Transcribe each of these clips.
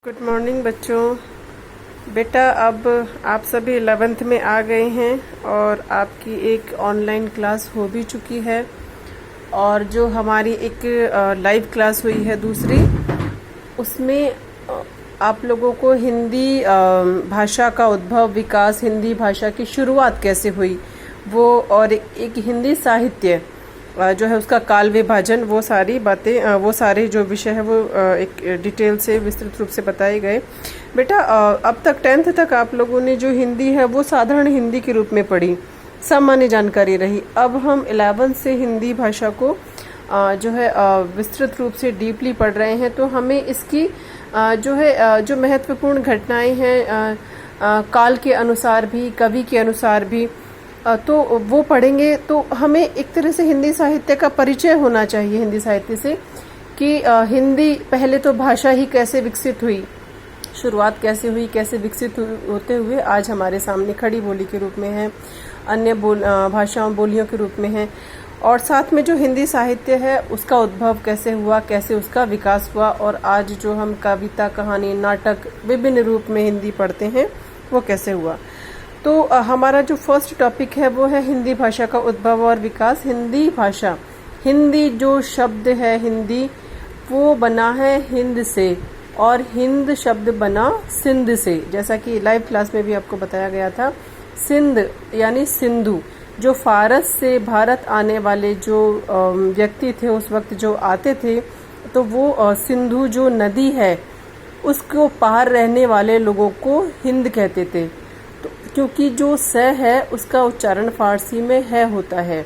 Good morning बच्चों। बेटा अब आप सभी 11th में आ गए हैं और आपकी एक ऑनलाइन क्लास हो भी चुकी है और जो हमारी एक लाइव क्लास हुई है दूसरी, उसमें आप लोगों को हिंदी भाषा का उद्भव, विकास, हिंदी भाषा की शुरुआत कैसे हुई वो, और एक हिंदी साहित्य जो है उसका काल विभाजन, वो सारी बातें, वो सारे जो विषय है वो एक डिटेल से विस्तृत रूप से बताए गए। बेटा अब तक 10th तक आप लोगों ने जो हिंदी है वो साधारण हिंदी के रूप में पढ़ी, सामान्य जानकारी रही। अब हम 11th से हिंदी भाषा को जो है विस्तृत रूप से डीपली पढ़ रहे हैं, तो हमें इसकी जो है जो महत्वपूर्ण घटनाएं हैं काल के अनुसार भी, कवि के अनुसार भी, तो वो पढ़ेंगे। तो हमें एक तरह से हिंदी साहित्य का परिचय होना चाहिए, हिंदी साहित्य से, कि हिंदी पहले तो भाषा ही कैसे विकसित हुई, शुरुआत कैसे हुई, कैसे विकसित होते हुए आज हमारे सामने खड़ी बोली के रूप में है, अन्य भाषाओं बोलियों के रूप में है, और साथ में जो हिंदी साहित्य है उसका उद्भव कैसे हुआ, कैसे उसका विकास हुआ, और आज जो हम कविता, कहानी, नाटक विभिन्न रूप में हिंदी पढ़ते हैं वो कैसे हुआ। तो हमारा जो फर्स्ट टॉपिक है वो है हिंदी भाषा का उद्भव और विकास। हिंदी भाषा, हिंदी जो शब्द है हिंदी, वो बना है हिंद से, और हिंद शब्द बना सिंध से, जैसा कि लाइव क्लास में भी आपको बताया गया था। सिंध यानी सिंधु, जो फारस से भारत आने वाले जो व्यक्ति थे उस वक्त जो आते थे, तो वो सिंधु जो नदी है उसको पार रहने वाले लोगों को हिंद कहते थे। तो क्योंकि जो स है उसका उच्चारण फारसी में है होता है,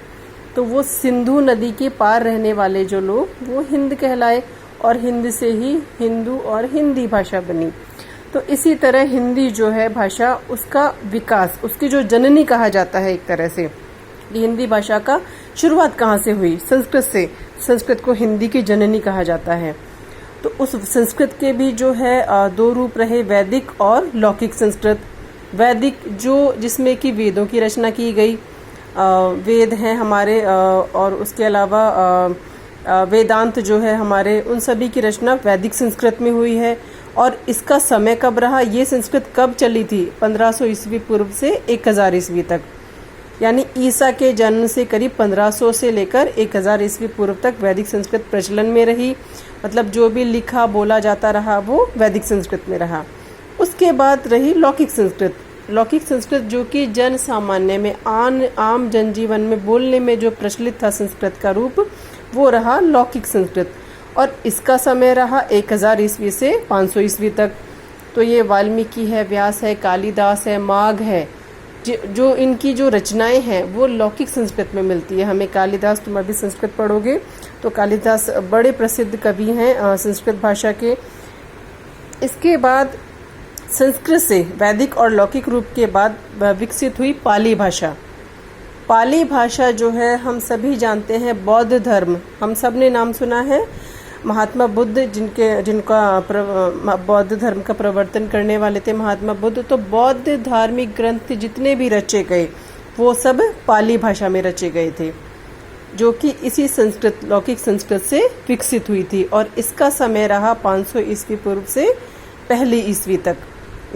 तो वो सिंधु नदी के पार रहने वाले जो लोग वो हिंद कहलाए, और हिंद से ही हिंदू और हिंदी भाषा बनी। तो इसी तरह हिंदी जो है भाषा, उसका विकास, उसकी जो जननी कहा जाता है एक तरह से, हिंदी भाषा का शुरुआत कहाँ से हुई? संस्कृत से। संस्कृत को हिंदी की जननी कहा जाता है। तो उस संस्कृत के भी जो है दो रूप रहे, वैदिक और लौकिक संस्कृत। वैदिक जो जिसमें कि वेदों की रचना की गई, वेद हैं हमारे, और उसके अलावा वेदांत जो है हमारे, उन सभी की रचना वैदिक संस्कृत में हुई है। और इसका समय कब रहा, ये संस्कृत कब चली थी? 1500 ईस्वी पूर्व से 1000 ईस्वी तक, यानी ईसा के जन्म से करीब 1500 से लेकर 1000 ईस्वी पूर्व तक वैदिक संस्कृत प्रचलन में रही। मतलब जो भी लिखा बोला जाता रहा वो वैदिक संस्कृत में रहा। उसके बाद रही लौकिक संस्कृत। लौकिक संस्कृत जो कि जन सामान्य में, आम जनजीवन में बोलने में जो प्रचलित था संस्कृत का रूप, वो रहा लौकिक संस्कृत। और इसका समय रहा 1000 ईस्वी से 500 ईस्वी तक। तो ये वाल्मीकि है, व्यास है, कालिदास है, माघ है, जो इनकी जो रचनाएं हैं वो लौकिक संस्कृत में मिलती है हमें। कालिदास, तुम अभी संस्कृत पढ़ोगे तो कालिदास बड़े प्रसिद्ध कवि हैं संस्कृत भाषा के। इसके बाद संस्कृत से वैदिक और लौकिक रूप के बाद विकसित हुई पाली भाषा। पाली भाषा जो है हम सभी जानते हैं, बौद्ध धर्म, हम सब ने नाम सुना है, महात्मा बुद्ध जिनका बौद्ध धर्म का प्रवर्तन करने वाले थे महात्मा बुद्ध। तो बौद्ध धार्मिक ग्रंथ जितने भी रचे गए वो सब पाली भाषा में रचे गए थे, जो कि इसी संस्कृत, लौकिक संस्कृत से विकसित हुई थी। और इसका समय रहा 500 ईस्वी पूर्व से पहली ईस्वी तक,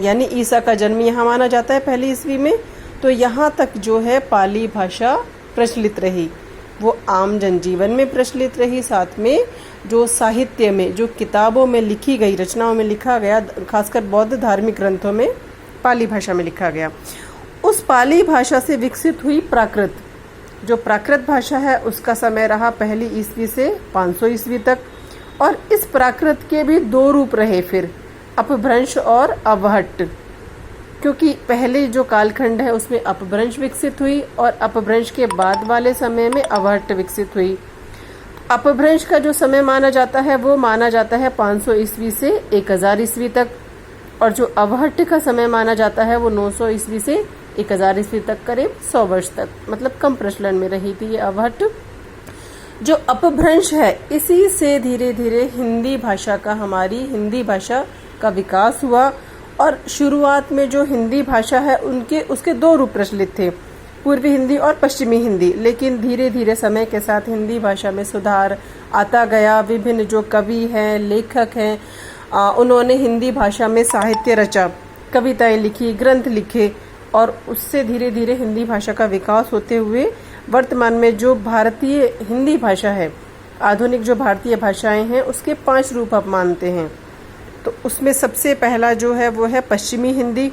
यानी ईसा का जन्म यहाँ माना जाता है पहली ईस्वी में। तो यहाँ तक जो है पाली भाषा प्रचलित रही, वो आम जनजीवन में प्रचलित रही, साथ में जो साहित्य में, जो किताबों में लिखी गई, रचनाओं में लिखा गया, खासकर बौद्ध धार्मिक ग्रंथों में पाली भाषा में लिखा गया। उस पाली भाषा से विकसित हुई प्राकृत। जो प्राकृत भाषा है उसका समय रहा पहली ईस्वी से 500 ईस्वी तक। और इस प्राकृत के भी दो रूप रहे फिर, अपभ्रंश और अवहट्ट। क्योंकि पहले जो कालखंड है उसमें अपभ्रंश विकसित हुई, और अपभ्रंश के बाद वाले समय में अवहट्ट विकसित हुई। अपभ्रंश का जो समय माना जाता है वो माना जाता है 500 ईस्वी से 1000 ईस्वी तक, और जो अवहट्ट का समय माना जाता है वो 900 ईस्वी से 1000 ईस्वी तक, करीब 100 वर्ष तक, मतलब कम प्रचलन में रही थी ये अवहट्ट। जो अपभ्रंश है, इसी से धीरे धीरे हिंदी भाषा का, हमारी हिंदी भाषा का विकास हुआ। और शुरुआत में जो हिंदी भाषा है उसके दो रूप प्रचलित थे, पूर्वी हिंदी और पश्चिमी हिंदी। लेकिन धीरे धीरे समय के साथ हिंदी भाषा में सुधार आता गया। विभिन्न जो कवि हैं, लेखक हैं, उन्होंने हिंदी भाषा में साहित्य रचा, कविताएं लिखी, ग्रंथ लिखे और उससे धीरे धीरे हिंदी भाषा का विकास होते हुए वर्तमान में जो भारतीय हिंदी भाषा है, आधुनिक जो भारतीय भाषाएं हैं, उसके 5 रूप आप मानते हैं। तो उसमें सबसे पहला जो है वो है पश्चिमी हिंदी,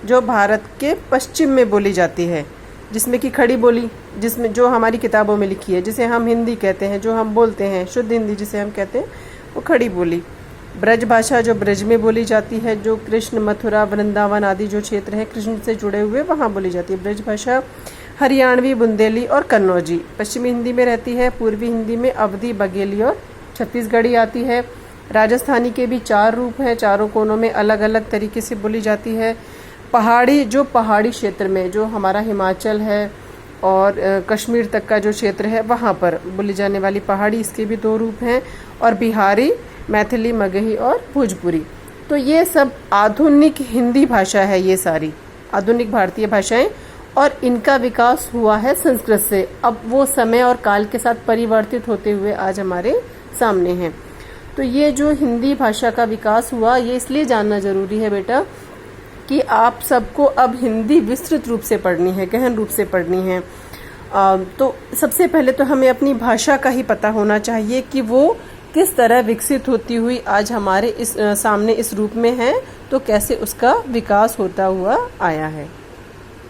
जो भारत के पश्चिम में बोली जाती है, जिसमें कि खड़ी बोली, जिसमें जो हमारी किताबों में लिखी है, जिसे हम हिंदी कहते हैं, जो हम बोलते हैं शुद्ध हिंदी जिसे हम कहते हैं, वो खड़ी बोली। ब्रज भाषा जो ब्रज में बोली जाती है, जो कृष्ण, मथुरा, वृंदावन आदि जो क्षेत्र है कृष्ण से जुड़े हुए, वहाँ बोली जाती है ब्रज भाषा। हरियाणवी, बुंदेली और कन्नौजी पश्चिमी हिंदी में रहती है। पूर्वी हिंदी में अवधी, बघेली और छत्तीसगढ़ी आती है। राजस्थानी के भी 4 रूप हैं, चारों कोनों में अलग अलग तरीके से बोली जाती है। पहाड़ी, जो पहाड़ी क्षेत्र में, जो हमारा हिमाचल है और कश्मीर तक का जो क्षेत्र है, वहाँ पर बोली जाने वाली पहाड़ी, इसके भी 2 रूप हैं। और बिहारी, मैथिली, मगही और भोजपुरी। तो ये सब आधुनिक हिंदी भाषा है, ये सारी आधुनिक भारतीय भाषाएं, और इनका विकास हुआ है संस्कृत से। अब वो समय और काल के साथ परिवर्तित होते हुए आज हमारे सामने हैं। तो ये जो हिंदी भाषा का विकास हुआ, ये इसलिए जानना जरूरी है बेटा कि आप सबको अब हिंदी विस्तृत रूप से पढ़नी है, गहन रूप से पढ़नी है। तो सबसे पहले तो हमें अपनी भाषा का ही पता होना चाहिए कि वो किस तरह विकसित होती हुई आज हमारे इस सामने इस रूप में है, तो कैसे उसका विकास होता हुआ आया है।